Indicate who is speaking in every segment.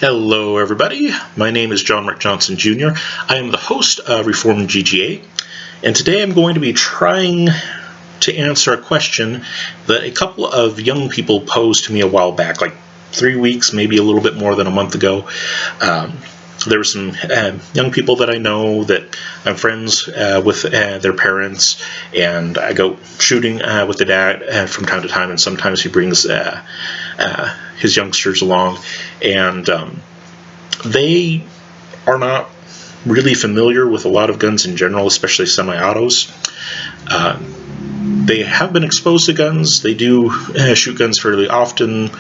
Speaker 1: Hello everybody, my name is John Rick Johnson Jr. I am the host of Reformed GGA, and today I'm going to be trying to answer a question that a couple of young people posed to me a while back, like 3 weeks, maybe a little bit more than a month ago. There were some young people that I know that I'm friends with their parents, and I go shooting with the dad from time to time, and sometimes he brings his youngsters along, and they are not really familiar with a lot of guns in general, especially semi-autos. They have been exposed to guns. They do shoot guns fairly often.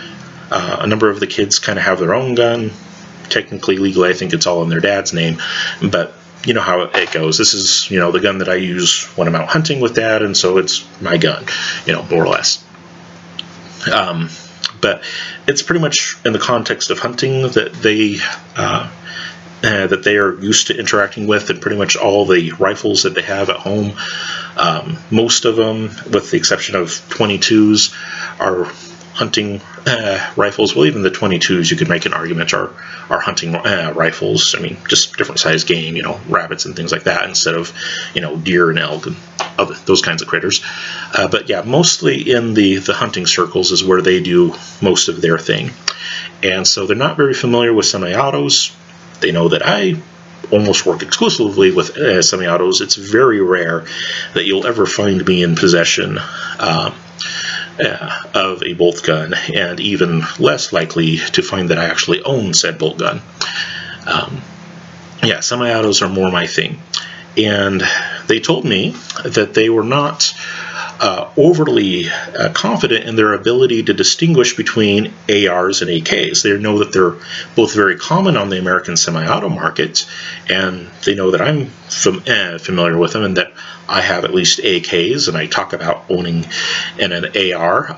Speaker 1: A number of the kids kind of have their own gun. Technically, legally, I think it's all in their dad's name, but you know how it goes. This is, the gun that I use when I'm out hunting with dad, and so it's my gun, more or less. But it's pretty much in the context of hunting that they are used to interacting with, and pretty much all the rifles that they have at home. Most of them, with the exception of 22s, are hunting rifles. Well, even the 22s, you could make an argument, are hunting rifles. I mean, just different size game, rabbits and things like that, instead of, deer and elk and those kinds of critters. But yeah, mostly in the hunting circles is where they do most of their thing. And so they're not very familiar with semi-autos. They know that I almost work exclusively with semi-autos. It's very rare that you'll ever find me in possession of a bolt gun, and even less likely to find that I actually own said bolt gun. Yeah, semi-autos are more my thing. And they told me that they were not overly confident in their ability to distinguish between ARs and AKs. They know that they're both very common on the American semi-auto market, and they know that I'm familiar with them, and that I have at least AKs, and I talk about owning an AR.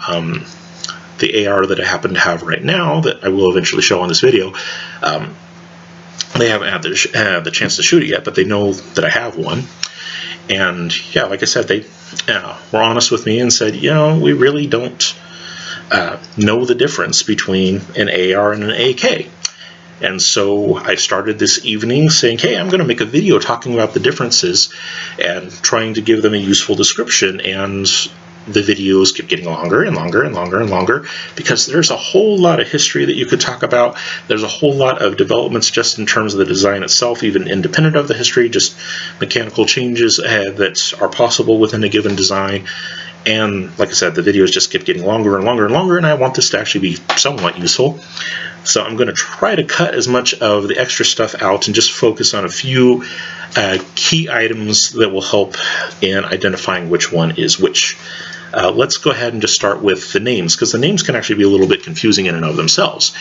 Speaker 1: The AR that I happen to have right now, that I will eventually show on this video, they haven't had the chance to shoot it yet, but they know that I have one. And yeah, like I said, they were honest with me and said, we really don't know the difference between an AR and an AK. And so I started this evening saying, hey, I'm going to make a video talking about the differences and trying to give them a useful description. And the videos keep getting longer and longer and longer and longer, because there's a whole lot of history that you could talk about. There's a whole lot of developments just in terms of the design itself, even independent of the history, just mechanical changes that are possible within a given design. And like I said, the videos just keep getting longer and longer and longer, and I want this to actually be somewhat useful. So I'm going to try to cut as much of the extra stuff out and just focus on a few key items that will help in identifying which one is which. Let's go ahead and just start with the names, because the names can actually be a little bit confusing in and of themselves.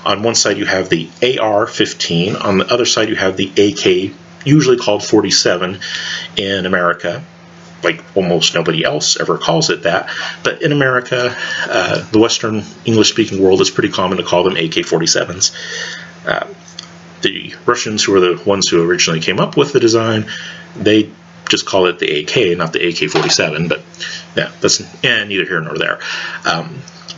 Speaker 1: On one side you have the AR-15, on the other side you have the AK, usually called 47 in America. Like almost nobody else ever calls it that, but in America, the Western English-speaking world, is pretty common to call them AK-47s. The Russians, who are the ones who originally came up with the design, they just call it the AK, not the AK-47, but yeah, that's neither here nor there.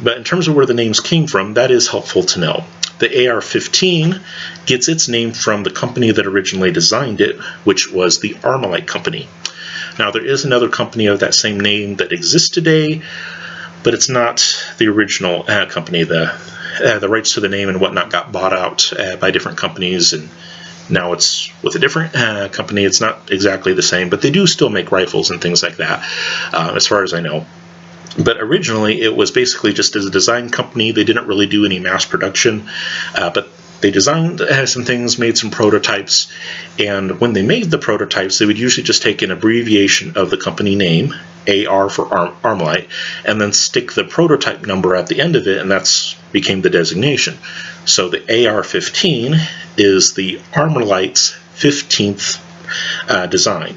Speaker 1: But in terms of where the names came from, that is helpful to know. The AR-15 gets its name from the company that originally designed it, which was the Armalite company. Now, there is another company of that same name that exists today, but it's not the original company. The rights to the name and whatnot got bought out by different companies, and now it's with a different company. It's not exactly the same, but they do still make rifles and things like that, as far as I know. But originally, it was basically just as a design company. They didn't really do any mass production, but they designed some things, made some prototypes, and when they made the prototypes, they would usually just take an abbreviation of the company name, AR for Armalite, and then stick the prototype number at the end of it, and that's became the designation. So the AR-15 is the Armalite's 15th design.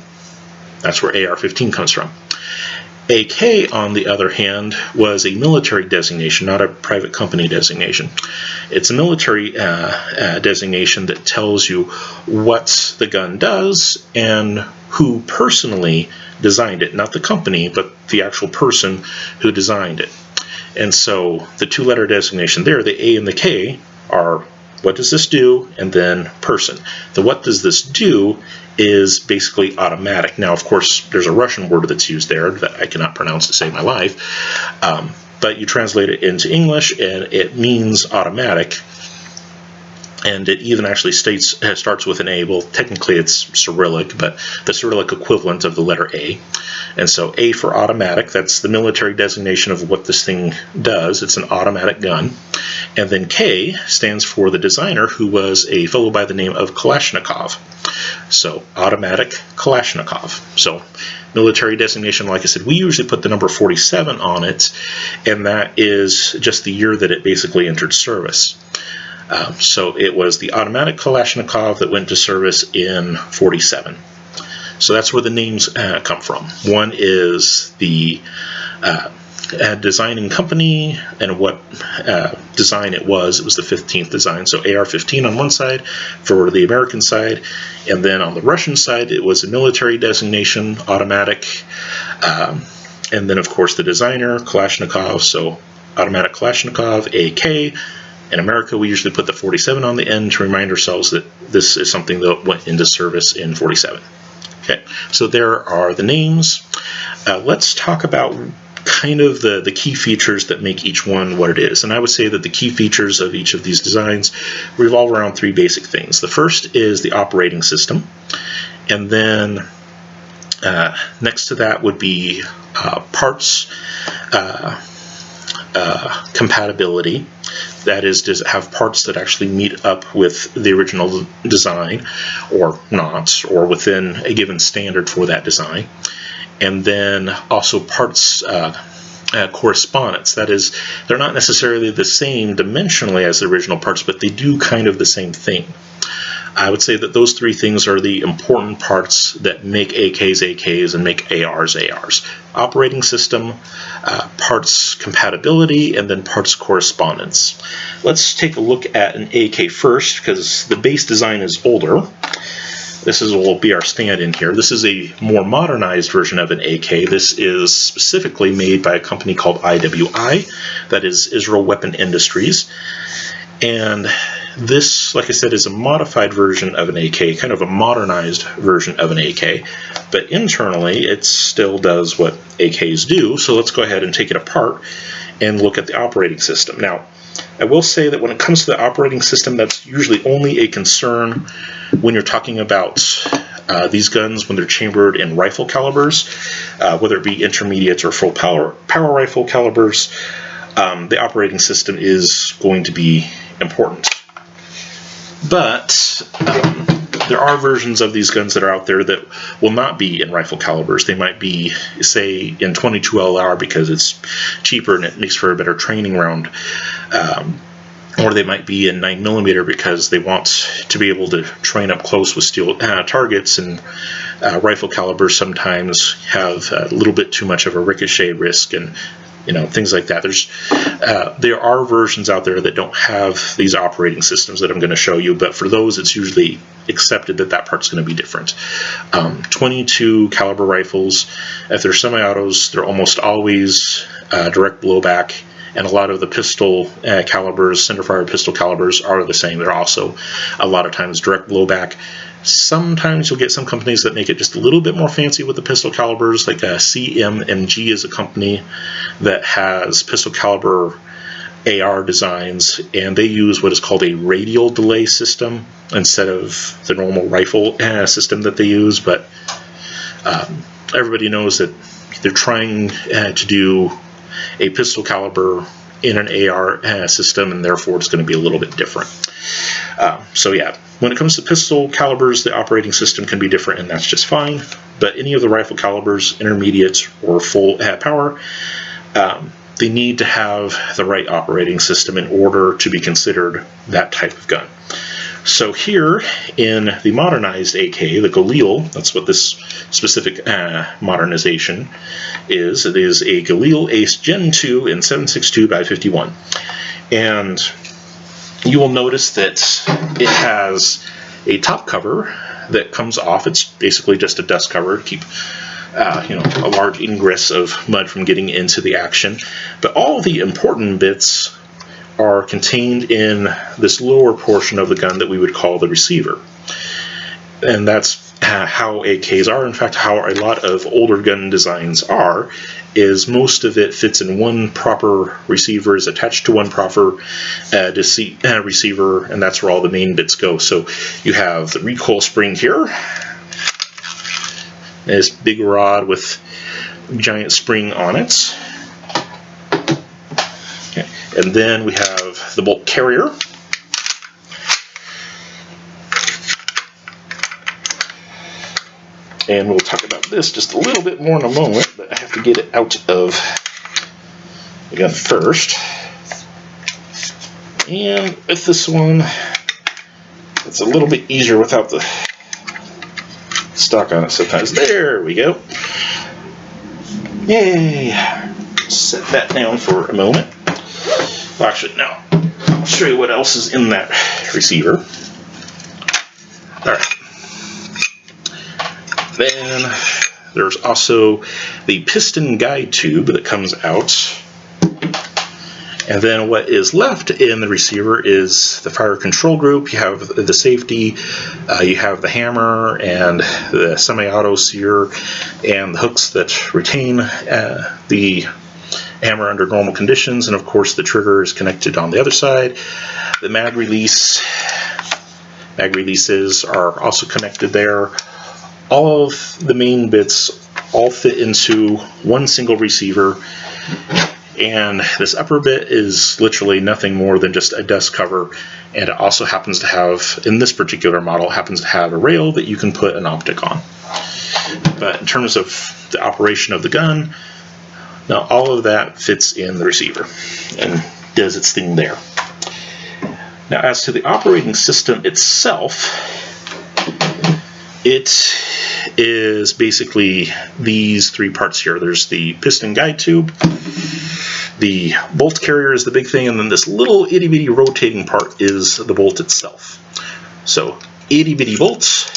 Speaker 1: That's where AR-15 comes from. AK, on the other hand, was a military designation, not a private company designation. It's a military designation that tells you what the gun does and who personally designed it. Not the company, but the actual person who designed it. And so the two-letter designation there, the A and the K, are what does this do, and then person. The what does this do is basically automatic. Now, of course, there's a Russian word that's used there that I cannot pronounce to save my life, but you translate it into English, and it means automatic. And it even actually starts with an A. Well, technically it's Cyrillic, but the Cyrillic equivalent of the letter A. And so A for automatic, that's the military designation of what this thing does. It's an automatic gun. And then K stands for the designer, who was a fellow by the name of Kalashnikov. So automatic Kalashnikov. So military designation, like I said, we usually put the number 47 on it, and that is just the year that it basically entered service. So it was the automatic Kalashnikov that went to service in 47. So that's where the names come from. One is the designing company and what design it was. It was the 15th design. So AR-15 on one side for the American side, and then on the Russian side it was a military designation, automatic, and then of course the designer, Kalashnikov, so automatic Kalashnikov, AK. In America, we usually put the 47 on the end to remind ourselves that this is something that went into service in 47. Okay, so there are the names. Let's talk about kind of the key features that make each one what it is. And I would say that the key features of each of these designs revolve around three basic things. The first is the operating system, and then next to that would be parts compatibility. That is, does it have parts that actually meet up with the original design or not, or within a given standard for that design. And then also parts correspondence. That is, they're not necessarily the same dimensionally as the original parts, but they do kind of the same thing. I would say that those three things are the important parts that make AKs and make ARs ARs. Operating system, parts compatibility, and then parts correspondence. Let's take a look at an AK first, because the base design is older. This will be our stand-in here. This is a more modernized version of an AK. This is specifically made by a company called IWI, that is Israel Weapon Industries. And this, like I said, is a modified version of an AK, kind of a modernized version of an AK, but internally it still does what AKs do. So let's go ahead and take it apart and look at the operating system. Now, I will say that when it comes to the operating system, that's usually only a concern when you're talking about these guns when they're chambered in rifle calibers, whether it be intermediate or full power rifle calibers. The operating system is going to be important. But there are versions of these guns that are out there that will not be in rifle calibers. They might be, say, in 22 LR because it's cheaper and it makes for a better training round. Or they might be in 9mm because they want to be able to train up close with steel targets, and rifle calibers sometimes have a little bit too much of a ricochet risk and things like that. There are versions out there that don't have these operating systems that I'm going to show you, but for those it's usually accepted that that part's going to be different. 22 caliber rifles, if they're semi-autos, they're almost always direct blowback, and a lot of the pistol calibers, centerfire pistol calibers, are the same. They're also a lot of times direct blowback. Sometimes you'll get some companies that make it just a little bit more fancy with the pistol calibers, like CMMG is a company that has pistol caliber AR designs, and they use what is called a radial delay system instead of the normal rifle system that they use. But everybody knows that they're trying to do a pistol caliber in an AR system, and therefore it's going to be a little bit different. So yeah, when it comes to pistol calibers, the operating system can be different, and that's just fine. But any of the rifle calibers, intermediate or full power, they need to have the right operating system in order to be considered that type of gun. So here in the modernized AK, the Galil, that's what this specific modernization is. It is a Galil Ace Gen 2 in 7.62x51. And you will notice that it has a top cover that comes off. It's basically just a dust cover to keep a large ingress of mud from getting into the action. But all the important bits are contained in this lower portion of the gun that we would call the receiver. And that's how AKs are. In fact, how a lot of older gun designs are, is most of it fits in one proper receiver, is attached to one proper receiver, and that's where all the main bits go. So you have the recoil spring here, this big rod with giant spring on it. Okay. And then we have the bolt carrier. And we'll talk about this just a little bit more in a moment, but I have to get it out of the gun first. And with this one, it's a little bit easier without the stock on it sometimes. There we go. Yay! Set that down for a moment. Well, actually, no. I'll show you what else is in that receiver. Alright. Then there's also the piston guide tube that comes out. And then what is left in the receiver is the fire control group. You have the safety, you have the hammer and the semi-auto sear and the hooks that retain the hammer under normal conditions, and of course the trigger is connected on the other side. The mag releases are also connected there. All of the main bits all fit into one single receiver, and this upper bit is literally nothing more than just a dust cover, and it also happens to have, in this particular model, happens to have a rail that you can put an optic on. But in terms of the operation of the gun, now all of that fits in the receiver and does its thing there. Now as to the operating system itself, it is basically these three parts here. There's the piston guide tube, the bolt carrier is the big thing, and then this little itty bitty rotating part is the bolt itself. So itty bitty bolts,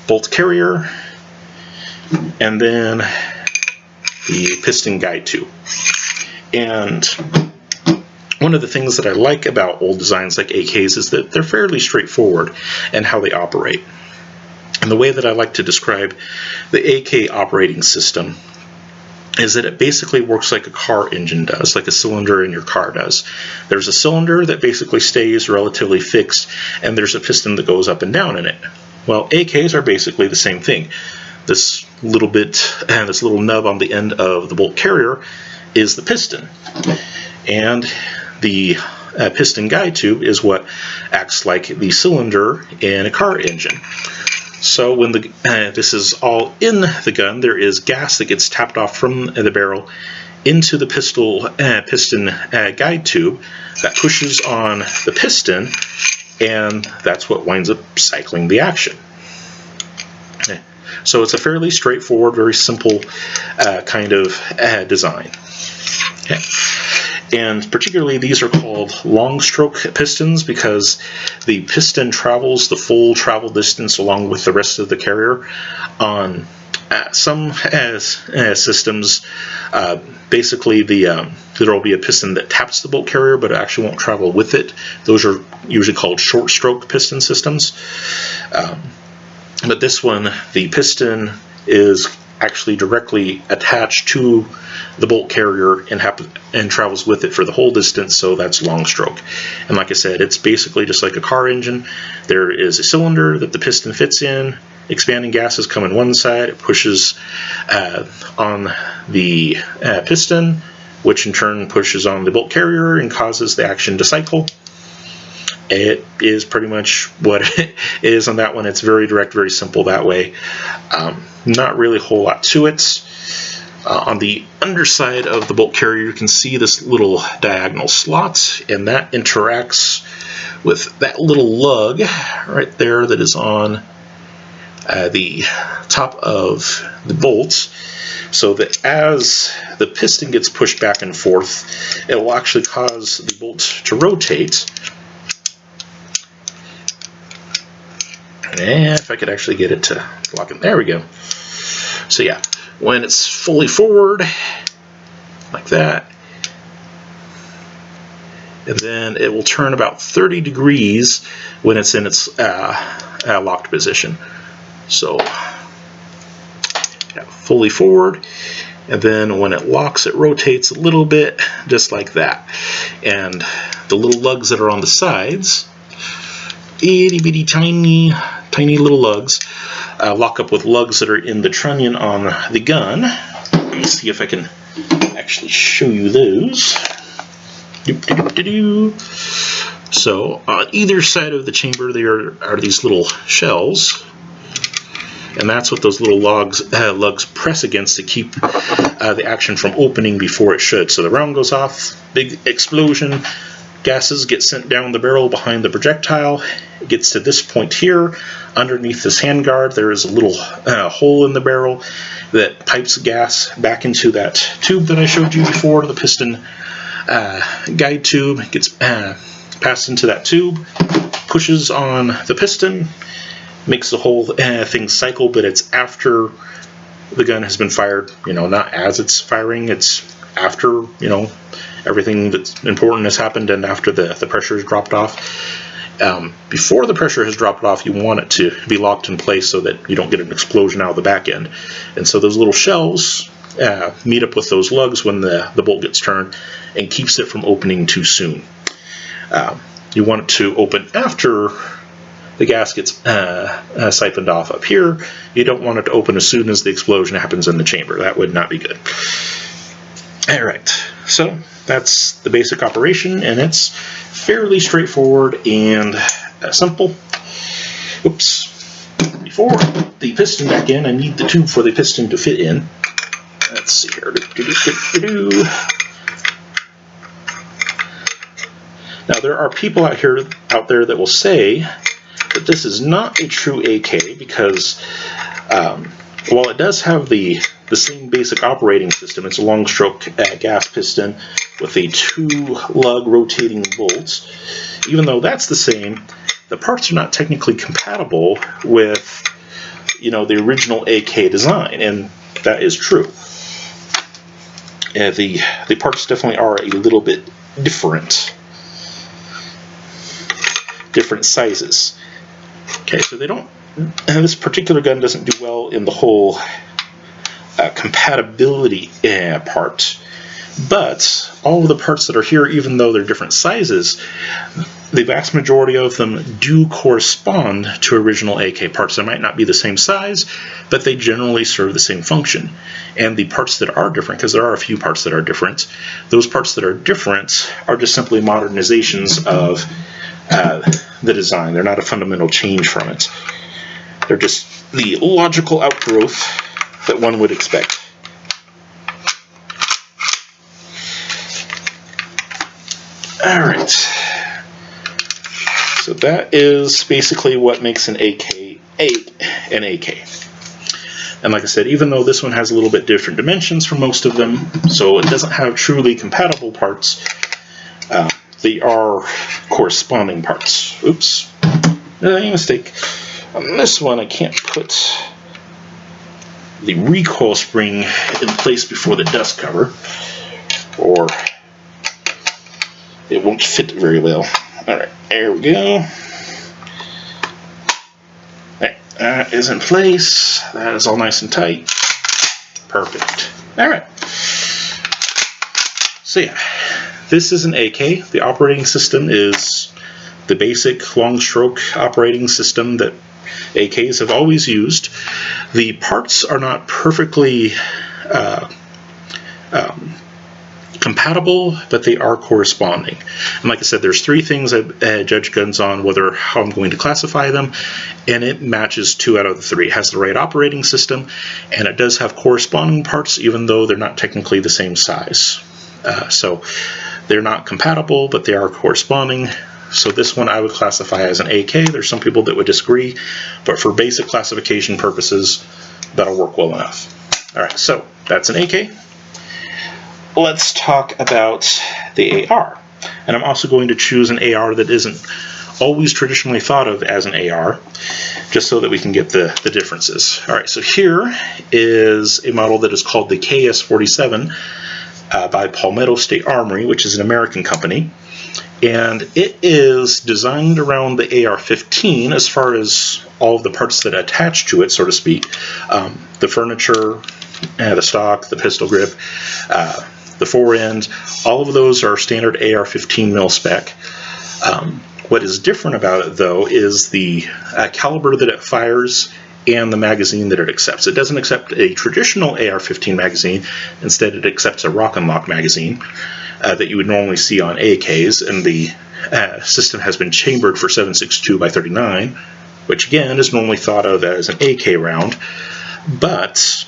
Speaker 1: bolt carrier, and then the piston guide tube. And one of the things that I like about old designs like AKs is that they're fairly straightforward in how they operate. And the way that I like to describe the AK operating system is that it basically works like a car engine does, like a cylinder in your car does. There's a cylinder that basically stays relatively fixed, and there's a piston that goes up and down in it. Well, AKs are basically the same thing. This little bit, and this little nub on the end of the bolt carrier is the piston. And the piston guide tube is what acts like the cylinder in a car engine. So when this is all in the gun, there is gas that gets tapped off from the barrel into the piston guide tube that pushes on the piston, and that's what winds up cycling the action. So it's a fairly straightforward, very simple kind of design. Okay. And particularly these are called long stroke pistons because the piston travels the full travel distance along with the rest of the carrier. On some systems, basically there will be a piston that taps the bolt carrier, but it actually won't travel with it. Those are usually called short stroke piston systems. But this one, the piston is actually directly attached to the bolt carrier and travels with it for the whole distance, so that's long stroke. And like I said, it's basically just like a car engine. There is a cylinder that the piston fits in, expanding gases come in one side, it pushes on the piston, which in turn pushes on the bolt carrier and causes the action to cycle. It is pretty much what it is on that one. It's very direct, very simple that way. Not really a whole lot to it. On the underside of the bolt carrier, you can see this little diagonal slot, and that interacts with that little lug right there that is on the top of the bolt, so that as the piston gets pushed back and forth, it will actually cause the bolt to rotate. And if I could actually get it to lock in, there we go. So yeah, when it's fully forward, like that, and then it will turn about 30 degrees when it's in its locked position. So fully forward, and then when it locks, it rotates a little bit, just like that. And the little lugs that are on the sides, itty bitty tiny little lugs, lock up with lugs that are in the trunnion on the gun. Let me see if I can actually show you those. So on either side of the chamber there are these little shells, and that's what those little lugs press against to keep the action from opening before it should. So the round goes off, big explosion, gases get sent down the barrel behind the projectile. It gets to this point here. Underneath this handguard there is a little hole in the barrel that pipes gas back into that tube that I showed you before, the piston guide tube. It gets passed into that tube, pushes on the piston, makes the whole thing cycle, but it's after the gun has been fired, not as it's firing. It's after, everything that's important has happened and after the pressure has dropped off. Before the pressure has dropped off, you want it to be locked in place so that you don't get an explosion out of the back end. And so those little shells meet up with those lugs when the bolt gets turned and keeps it from opening too soon. You want it to open after the gas gets siphoned off up here. You don't want it to open as soon as the explosion happens in the chamber. That would not be good. Alright, so that's the basic operation, and it's fairly straightforward and simple. Oops. Before I put the piston back in, I need the tube for the piston to fit in. Let's see here. Now there are people out there that will say that this is not a true AK because while it does have the same basic operating system, it's a long stroke gas piston with a 2-lug rotating bolts. Even though that's the same, the parts are not technically compatible with the original AK design, and that is true. The parts definitely are a little bit different sizes. Okay, so they don't, and this particular gun doesn't do well in the whole compatibility part, but all of the parts that are here, even though they're different sizes, the vast majority of them do correspond to original AK parts. They might not be the same size, but they generally serve the same function. And the parts that are different, because there are a few parts that are different, those parts that are different are just simply modernizations of the design. They're not a fundamental change from it. They're just the logical outgrowth that one would expect. Alright, so that is basically what makes an AK an AK. And like I said, even though this one has a little bit different dimensions from most of them, so it doesn't have truly compatible parts, they are corresponding parts. Oops, mistake. On this one I can't put the recoil spring in place before the dust cover, or it won't fit very well. Alright, there we go. Alright, that is in place. That is all nice and tight. Perfect. Alright. So yeah, this is an AK. The operating system is the basic long stroke operating system that AKs have always used. The parts are not perfectly compatible, but they are corresponding. And like I said, there's 3 things I judge guns on, how I'm going to classify them, and it matches 2 out of the 3. It has the right operating system, and it does have corresponding parts, even though they're not technically the same size. So they're not compatible, but they are corresponding. So this one I would classify as an AK. There's some people that would disagree, but for basic classification purposes, that'll work well enough. Alright, so that's an AK. Let's talk about the AR. And I'm also going to choose an AR that isn't always traditionally thought of as an AR, just so that we can get the differences. Alright, so here is a model that is called the KS-47 by Palmetto State Armory, which is an American company. And it is designed around the AR-15 as far as all of the parts that attach to it, so to speak. The furniture, the stock, the pistol grip, the forend, all of those are standard AR-15 mil spec. What is different about it, though, is the caliber that it fires and the magazine that it accepts. It doesn't accept a traditional AR-15 magazine. Instead, it accepts a Rock and Lock magazine that you would normally see on AKs, and the system has been chambered for 7.62 by 39, which again is normally thought of as an AK round, but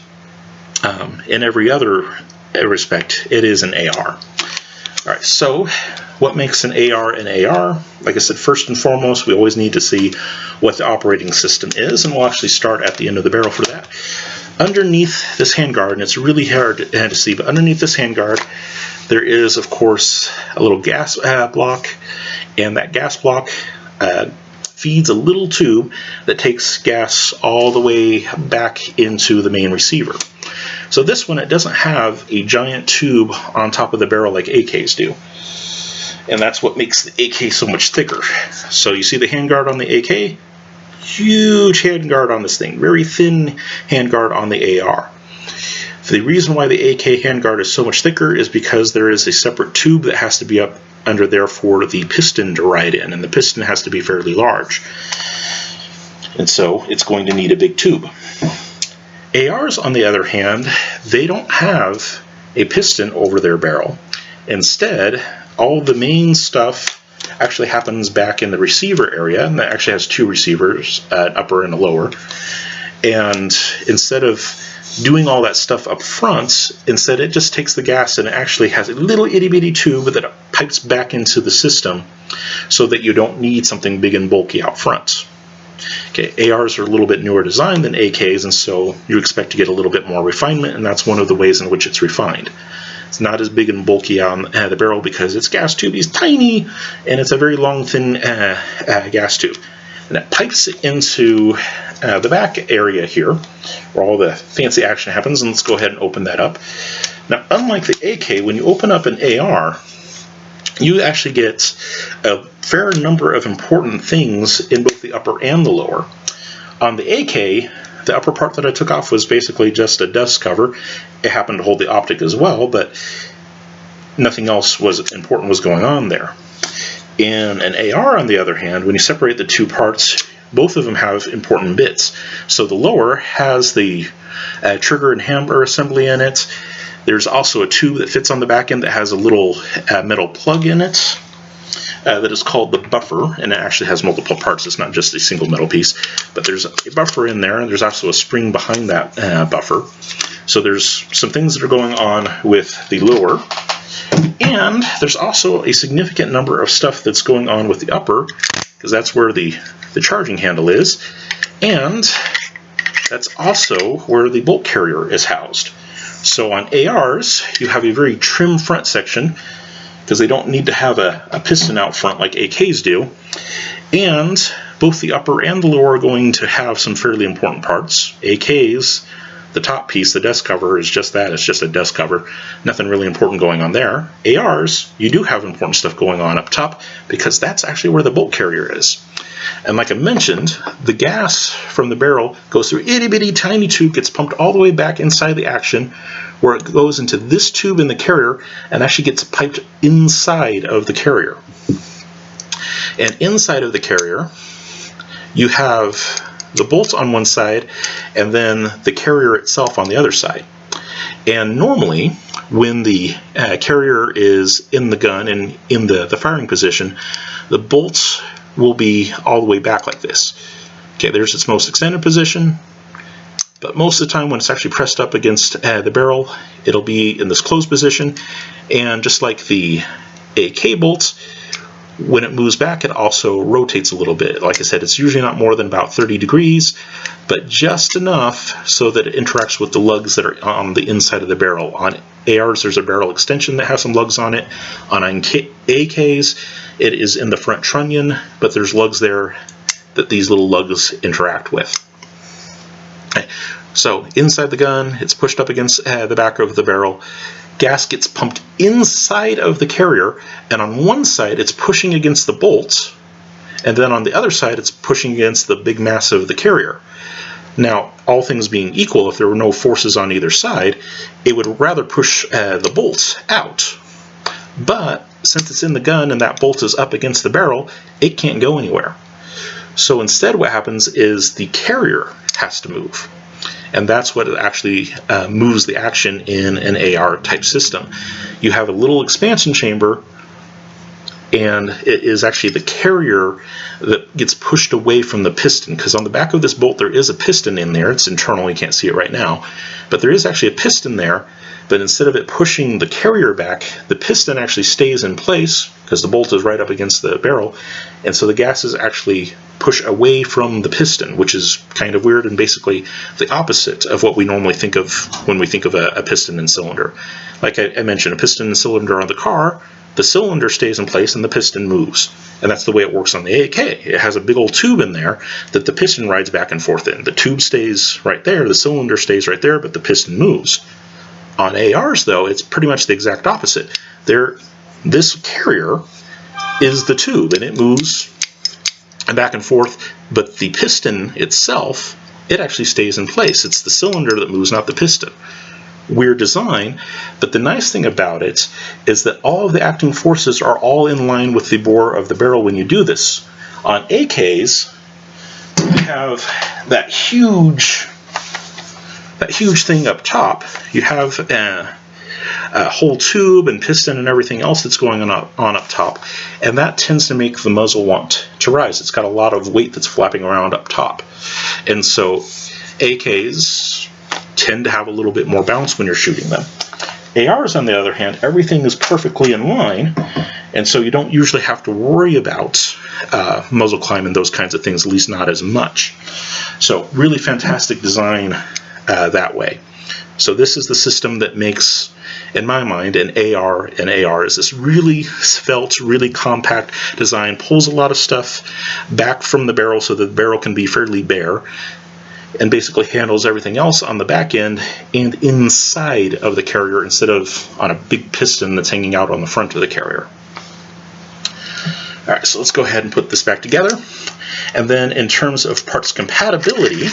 Speaker 1: in every other respect, it is an AR. Alright, so what makes an AR an AR? Like I said, first and foremost, we always need to see what the operating system is, and we'll actually start at the end of the barrel for that. Underneath this handguard, and it's really hard to see, but underneath this handguard, there is, of course, a little gas block, and that gas block feeds a little tube that takes gas all the way back into the main receiver. So this one, it doesn't have a giant tube on top of the barrel like AKs do. And that's what makes the AK so much thicker. So you see the handguard on the AK? Huge handguard on this thing. Very thin handguard on the AR. The reason why the AK handguard is so much thicker is because there is a separate tube that has to be up under there for the piston to ride in, and the piston has to be fairly large. And so it's going to need a big tube. ARs, on the other hand, they don't have a piston over their barrel. Instead, all the main stuff actually happens back in the receiver area, and that actually has two receivers, an upper and a lower. And instead of doing all that stuff up front, instead it just takes the gas and it actually has a little itty bitty tube that pipes back into the system so that you don't need something big and bulky out front. Okay, ARs are a little bit newer design than AKs, and so you expect to get a little bit more refinement, and that's one of the ways in which it's refined. It's not as big and bulky on the barrel because its gas tube is tiny, and it's a very long, thin gas tube. And it pipes into the back area here, where all the fancy action happens, and let's go ahead and open that up. Now, unlike the AK, when you open up an AR, you actually get a fair number of important things in both the upper and the lower. On the AK, the upper part that I took off was basically just a dust cover. It happened to hold the optic as well, but nothing else was important was going on there. In an AR, on the other hand, when you separate the two parts, both of them have important bits. So the lower has the trigger and hammer assembly in it. There's also a tube that fits on the back end that has a little metal plug in it that is called the buffer, and it actually has multiple parts. It's not just a single metal piece, but there's a buffer in there, and there's also a spring behind that buffer. So there's some things that are going on with the lower, and there's also a significant number of stuff that's going on with the upper, because that's where the charging handle is, and that's also where the bolt carrier is housed. So on ARs, you have a very trim front section, because they don't need to have a piston out front like AKs do. And both the upper and the lower are going to have some fairly important parts. AKs, the top piece, the dust cover, is just that. It's just a dust cover. Nothing really important going on there. ARs, you do have important stuff going on up top, because that's actually where the bolt carrier is. And like I mentioned, the gas from the barrel goes through itty bitty tiny tube, gets pumped all the way back inside the action, where it goes into this tube in the carrier and actually gets piped inside of the carrier. And inside of the carrier, you have the bolts on one side and then the carrier itself on the other side. And normally, when the carrier is in the gun and in the firing position, the bolts will be all the way back like this. Okay, there's its most extended position, but most of the time when it's actually pressed up against the barrel, it'll be in this closed position. And just like the AK bolts, when it moves back, it also rotates a little bit. Like I said, it's usually not more than about 30 degrees, but just enough so that it interacts with the lugs that are on the inside of the barrel. On ARs, there's a barrel extension that has some lugs on it. On AKs, it is in the front trunnion, but there's lugs there that these little lugs interact with. Okay. So inside the gun, it's pushed up against the back of the barrel, gas gets pumped inside of the carrier, and on one side it's pushing against the bolts, and then on the other side it's pushing against the big mass of the carrier. Now, all things being equal, if there were no forces on either side, it would rather push the bolts out. But since it's in the gun and that bolt is up against the barrel, it can't go anywhere. So instead what happens is the carrier has to move. And that's what actually moves the action in an AR type system. You have a little expansion chamber, and it is actually the carrier that gets pushed away from the piston, because on the back of this bolt there is a piston in there. It's internal, you can't see it right now, but there is actually a piston there. But instead of it pushing the carrier back, the piston actually stays in place because the bolt is right up against the barrel, and so the gases actually push away from the piston, which is kind of weird and basically the opposite of what we normally think of when we think of a piston and cylinder. Like I mentioned, a piston and cylinder on the car, the cylinder stays in place and the piston moves. And that's the way it works on the AK. It has a big old tube in there that the piston rides back and forth in. The tube stays right there, the cylinder stays right there, but the piston moves. On ARs, though, it's pretty much the exact opposite. This carrier is the tube, and it moves back and forth, but the piston itself, it actually stays in place. It's the cylinder that moves, not the piston. Weird design, but the nice thing about it is that all of the acting forces are all in line with the bore of the barrel when you do this. On AKs, you have that huge thing up top. You have a whole tube and piston and everything else that's going on up top, and that tends to make the muzzle want to rise. It's got a lot of weight that's flapping around up top, and so AKs tend to have a little bit more bounce when you're shooting them. ARs, on the other hand, everything is perfectly in line, and so you don't usually have to worry about muzzle climb and those kinds of things, at least not as much. So really fantastic design that way. So this is the system that makes, in my mind, an AR an AR. Is this really svelte, really compact design, pulls a lot of stuff back from the barrel so that the barrel can be fairly bare, and basically handles everything else on the back end and inside of the carrier instead of on a big piston that's hanging out on the front of the carrier. Alright, so let's go ahead and put this back together. And then in terms of parts compatibility,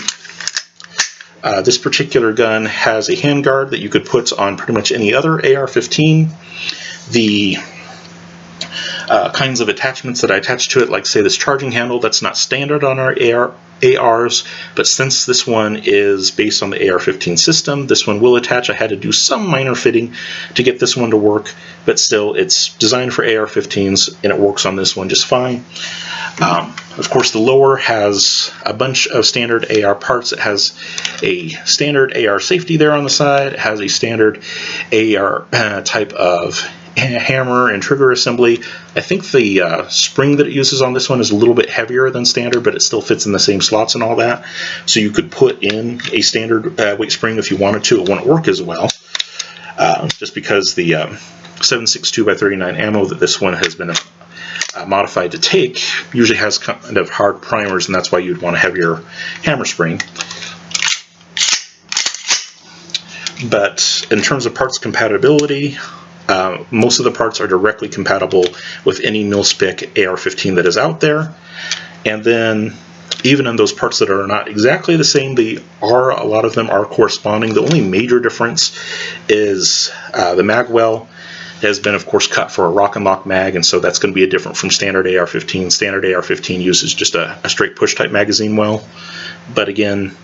Speaker 1: this particular gun has a handguard that you could put on pretty much any other AR-15. The kinds of attachments that I attach to it, like say this charging handle, that's not standard on our ARs, but since this one is based on the AR-15 system, this one will attach. I had to do some minor fitting to get this one to work, but still it's designed for AR-15s and it works on this one just fine. Of course, the lower has a bunch of standard AR parts. It has a standard AR safety there on the side. It has a standard AR type of hammer and trigger assembly. I think the spring that it uses on this one is a little bit heavier than standard, but it still fits in the same slots and all that. So you could put in a standard weight spring if you wanted to. It wouldn't work as well, just because the 7.62x39 ammo that this one has been modified to take usually has kind of hard primers, and that's why you'd want a heavier hammer spring. But in terms of parts compatibility, most of the parts are directly compatible with any mil-spec AR-15 that is out there. And then even in those parts that are not exactly the same, a lot of them are corresponding. The only major difference is the mag well has been, of course, cut for a rock and lock mag, and so that's going to be different from standard AR-15. Standard AR-15 uses just a straight push type magazine well, but again,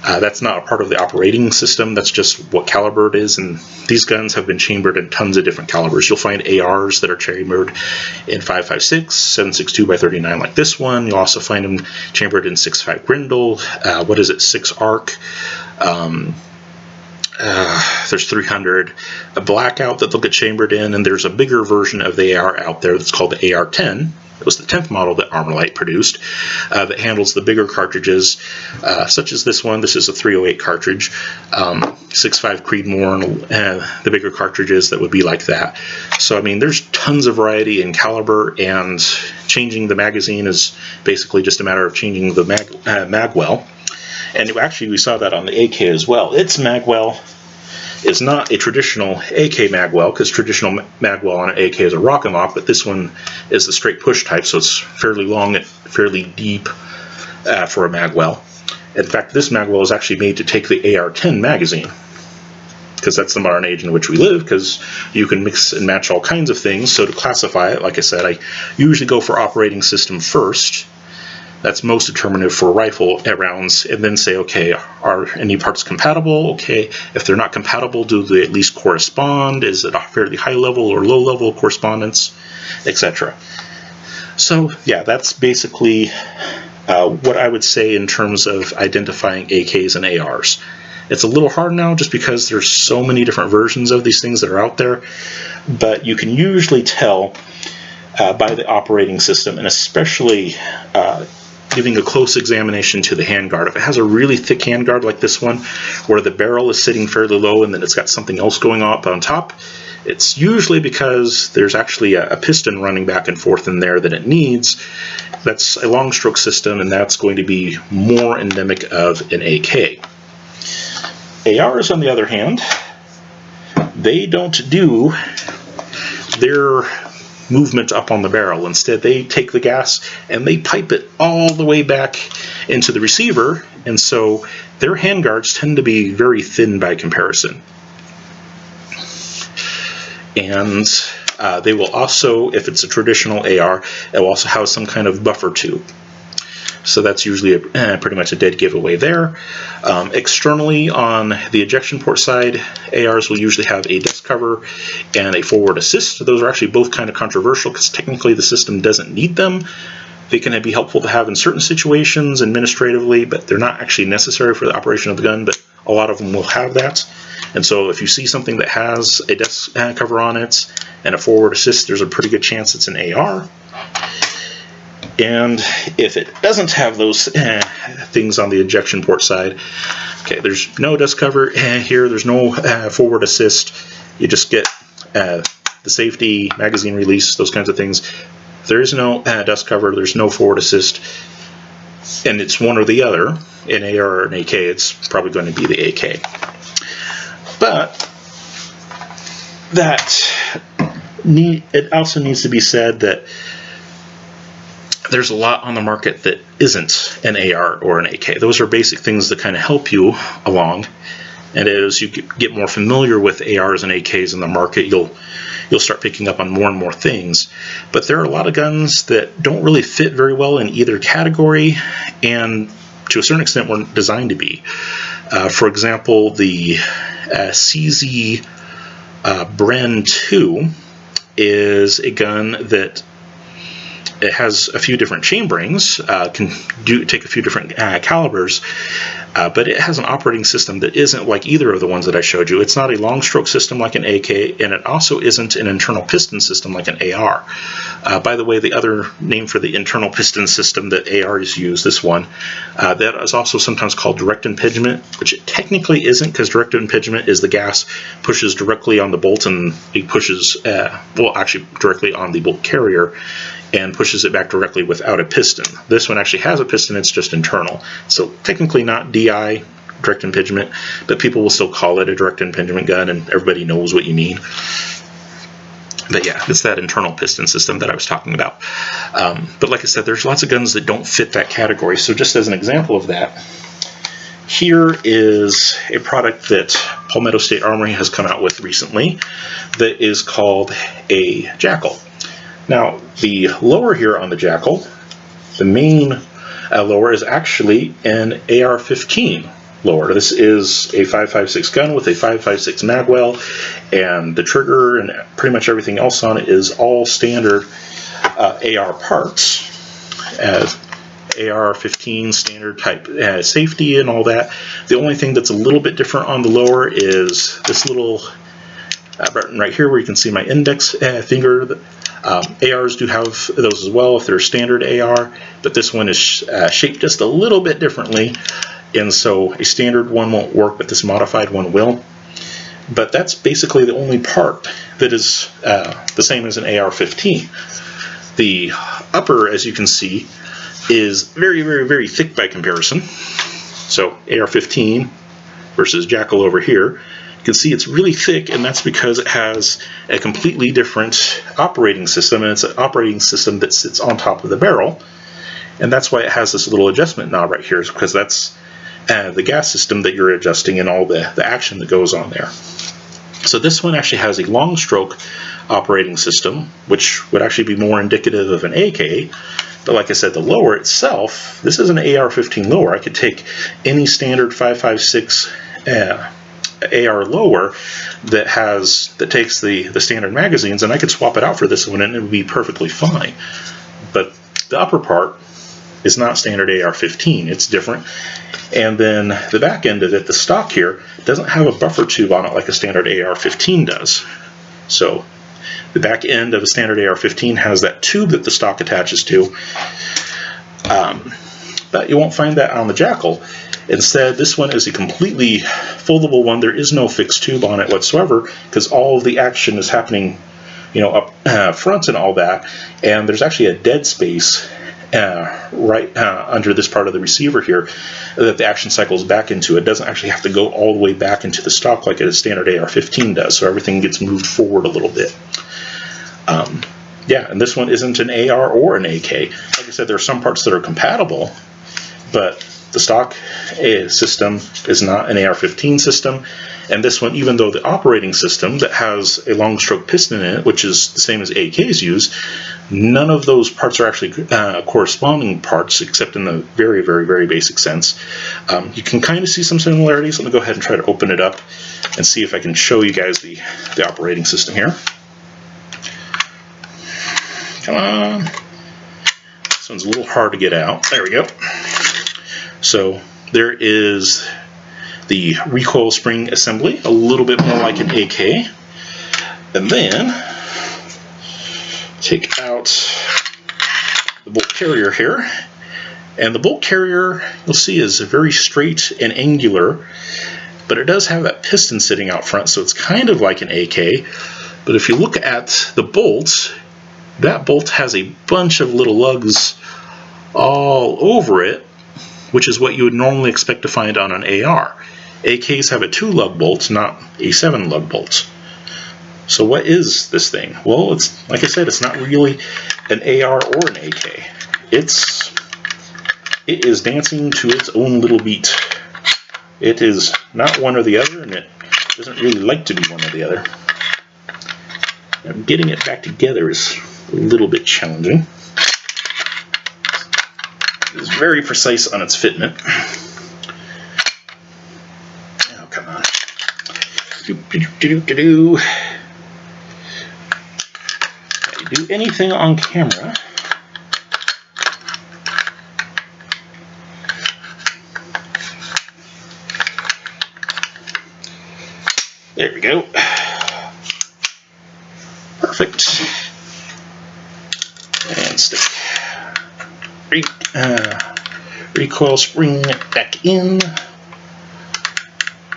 Speaker 1: that's not a part of the operating system. That's just what caliber it is, and these guns have been chambered in tons of different calibers. You'll find ARs that are chambered in 5.56, 7.62x39 like this one. You'll also find them chambered in 6.5 Grindle, 6 arc. There's 300 a blackout that they'll get chambered in, and there's a bigger version of the AR out there that's called the AR-10. It was the 10th model that Armalite produced that handles the bigger cartridges, such as this one. This is a 308 cartridge, 6.5 Creedmoor, and the bigger cartridges that would be like that. So I mean, there's tons of variety in caliber, and changing the magazine is basically just a matter of changing the mag well. And actually, we saw that on the AK as well. Its mag well is not a traditional AK magwell, because traditional magwell on an AK is a rock and lock, but this one is the straight push type, so it's fairly long and fairly deep for a magwell. In fact, this magwell is actually made to take the AR-10 magazine, because that's the modern age in which we live, because you can mix and match all kinds of things. So to classify it, like I said, I usually go for operating system first. That's most determinative for rifle rounds, and then say, okay, are any parts compatible? Okay, if they're not compatible, do they at least correspond? Is it a fairly high level or low level correspondence, etc. So yeah, that's basically what I would say in terms of identifying AKs and ARs. It's a little hard now just because there's so many different versions of these things that are out there, but you can usually tell by the operating system, and especially giving a close examination to the handguard. If it has a really thick handguard like this one, where the barrel is sitting fairly low and then it's got something else going on top, it's usually because there's actually a piston running back and forth in there that it needs. That's a long stroke system, and that's going to be more endemic of an AK. ARs, on the other hand, they don't do their movement up on the barrel. Instead, they take the gas and they pipe it all the way back into the receiver, and so their handguards tend to be very thin by comparison. And they will also, if it's a traditional AR, it will also have some kind of buffer tube. So that's usually pretty much a dead giveaway there. Externally, on the ejection port side, ARs will usually have a dust cover and a forward assist. Those are actually both kind of controversial because technically the system doesn't need them. They can be helpful to have in certain situations administratively, but they're not actually necessary for the operation of the gun, but a lot of them will have that. And so if you see something that has a dust cover on it and a forward assist, there's a pretty good chance it's an AR. And if it doesn't have those things on the ejection port side, okay, there's no dust cover here, there's no forward assist, you just get the safety, magazine release, those kinds of things. If there is no dust cover, there's no forward assist, and it's one or the other, an AR or an AK, it's probably going to be the AK. But it also needs to be said that there's a lot on the market that isn't an AR or an AK. Those are basic things that kind of help you along. And as you get more familiar with ARs and AKs in the market, you'll start picking up on more and more things. But there are a lot of guns that don't really fit very well in either category, and to a certain extent weren't designed to be. For example, the CZ Bren 2 is a gun that it has a few different chamberings, can take a few different calibers, but it has an operating system that isn't like either of the ones that I showed you. It's not a long stroke system like an AK, and it also isn't an internal piston system like an AR. By the way, the other name for the internal piston system that ARs use, this one, that is also sometimes called direct impingement, which it technically isn't, because direct impingement is the gas pushes directly on the bolt, and it pushes, well, actually directly on the bolt carrier, and pushes it back directly without a piston. This one actually has a piston, it's just internal. So technically not DI, direct impingement, but people will still call it a direct impingement gun, and everybody knows what you mean. But yeah, it's that internal piston system that I was talking about. But like I said, there's lots of guns that don't fit that category. So just as an example of that, here is a product that Palmetto State Armory has come out with recently that is called a Jackal. Now, the lower here on the Jackal, the main lower, is actually an AR-15 lower. This is a 5.56 gun with a 5.56 magwell, and the trigger and pretty much everything else on it is all standard AR parts. AR-15 standard type safety and all that. The only thing that's a little bit different on the lower is this little button right here where you can see my index finger. ARs do have those as well if they're standard AR, but this one is shaped just a little bit differently, and so a standard one won't work, but this modified one will. But that's basically the only part that is the same as an AR-15. The upper, as you can see, is very, very, very thick by comparison. So AR-15 versus Jackal over here, You can see it's really thick, and that's because it has a completely different operating system, and it's an operating system that sits on top of the barrel, and that's why it has this little adjustment knob right here, because that's the gas system that you're adjusting and all the action that goes on there. So this one actually has a long stroke operating system, which would actually be more indicative of an AK. But like I said, the lower itself, this is an AR-15 lower. I could take any standard 5.56 AR lower that takes the standard magazines, and I could swap it out for this one and it would be perfectly fine. But the upper part is not standard AR-15, it's different. And then the back end of it, the stock here, doesn't have a buffer tube on it like a standard AR-15 does. So the back end of a standard AR-15 has that tube that the stock attaches to, but you won't find that on the Jackal. Instead, this one is a completely foldable one. There is no fixed tube on it whatsoever, because all of the action is happening, up front and all that, and there's actually a dead space right under this part of the receiver here that the action cycles back into. It doesn't actually have to go all the way back into the stock like a standard AR-15 does, so everything gets moved forward a little bit. Yeah, and this one isn't an AR or an AK. Like I said, there are some parts that are compatible, but the stock system is not an AR-15 system, and this one, even though the operating system that has a long stroke piston in it, which is the same as AKs use, none of those parts are actually corresponding parts, except in the very, very, very basic sense. You can kind of see some similarities. Let me go ahead and try to open it up and see if I can show you guys the operating system here. Come on. This one's a little hard to get out. There we go. So there is the recoil spring assembly, a little bit more like an AK. And then take out the bolt carrier here. And the bolt carrier, you'll see, is very straight and angular, but it does have that piston sitting out front, so it's kind of like an AK. But if you look at the bolts, that bolt has a bunch of little lugs all over it, which is what you would normally expect to find on an AR. AKs have a 2-lug bolt, not a 7-lug bolt. So what is this thing? Well, it's, like I said, it's not really an AR or an AK. It is dancing to its own little beat. It is not one or the other, and it doesn't really like to be one or the other. Now, getting it back together is a little bit challenging. It is very precise on its fitment. Oh, come on. Do anything on camera. There we go. Perfect. And stick recoil spring back in.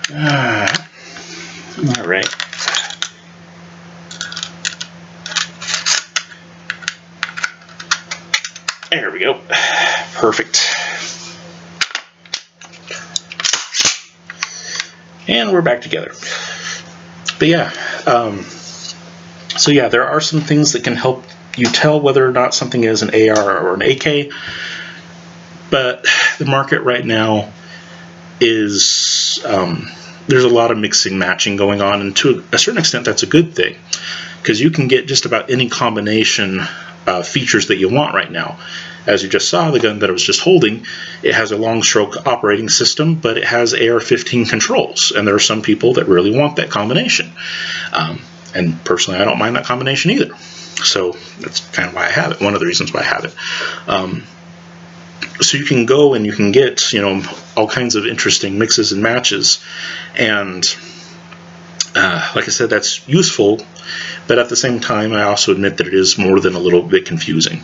Speaker 1: All right. There we go. Perfect. And we're back together. But yeah, so yeah, there are some things that can help you tell whether or not something is an AR or an AK, but the market right now is, there's a lot of mixing matching going on, and to a certain extent that's a good thing, because you can get just about any combination features that you want right now. As you just saw, the gun that I was just holding, it has a long stroke operating system, but it has AR-15 controls, and there are some people that really want that combination. And personally, I don't mind that combination either. So that's kind of why I have it, one of the reasons why I have it. So you can go and you can get, all kinds of interesting mixes and matches, and like I said, that's useful, but at the same time, I also admit that it is more than a little bit confusing.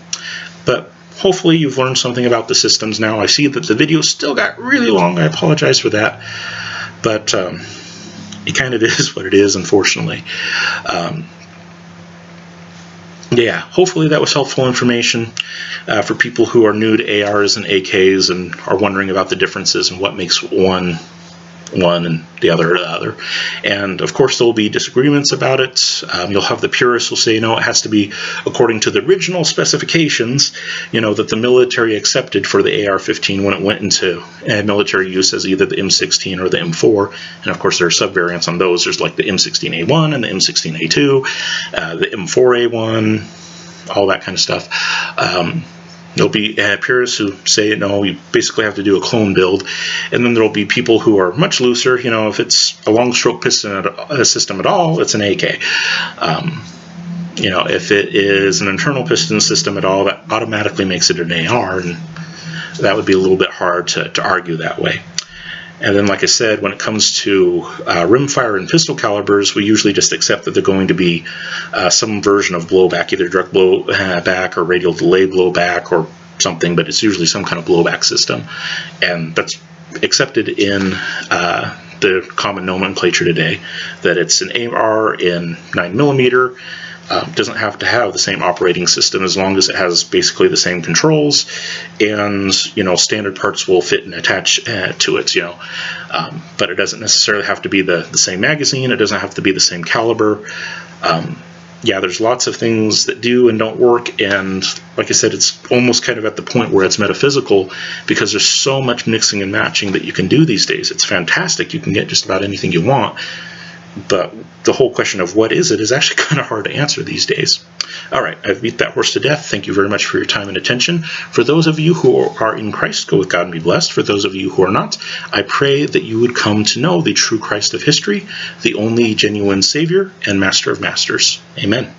Speaker 1: But hopefully you've learned something about the systems now. I see that the video still got really long. I apologize for that, but it kind of is what it is, unfortunately. Yeah, hopefully that was helpful information for people who are new to ARs and AKs and are wondering about the differences and what makes one one and the other. And of course there will be disagreements about it. You'll have the purists who say, no, it has to be according to the original specifications, that the military accepted for the AR-15 when it went into military use as either the M16 or the M4. And of course there are subvariants on those. There's like the M16A1 and the M16A2, the M4A1, all that kind of stuff. There'll be purists who say, no, you basically have to do a clone build. And then there'll be people who are much looser. If it's a long stroke piston system at all, it's an AK. If it is an internal piston system at all, that automatically makes it an AR. And that would be a little bit hard to argue that way. And then, like I said, when it comes to rimfire and pistol calibers, we usually just accept that they're going to be some version of blowback, either direct blowback or radial delay blowback or something, but it's usually some kind of blowback system. And that's accepted in the common nomenclature today, that it's an AR in 9mm. Doesn't have to have the same operating system as long as it has basically the same controls, and standard parts will fit and attach to it. But it doesn't necessarily have to be the same magazine. It doesn't have to be the same caliber. Yeah, there's lots of things that do and don't work, and like I said, it's almost kind of at the point where it's metaphysical, because there's so much mixing and matching that you can do these days. It's fantastic. You can get just about anything you want. But the whole question of what is it is actually kind of hard to answer these days. All right, I've beat that horse to death. Thank you very much for your time and attention. For those of you who are in Christ, go with God and be blessed. For those of you who are not, I pray that you would come to know the true Christ of history, the only genuine Savior and Master of Masters. Amen.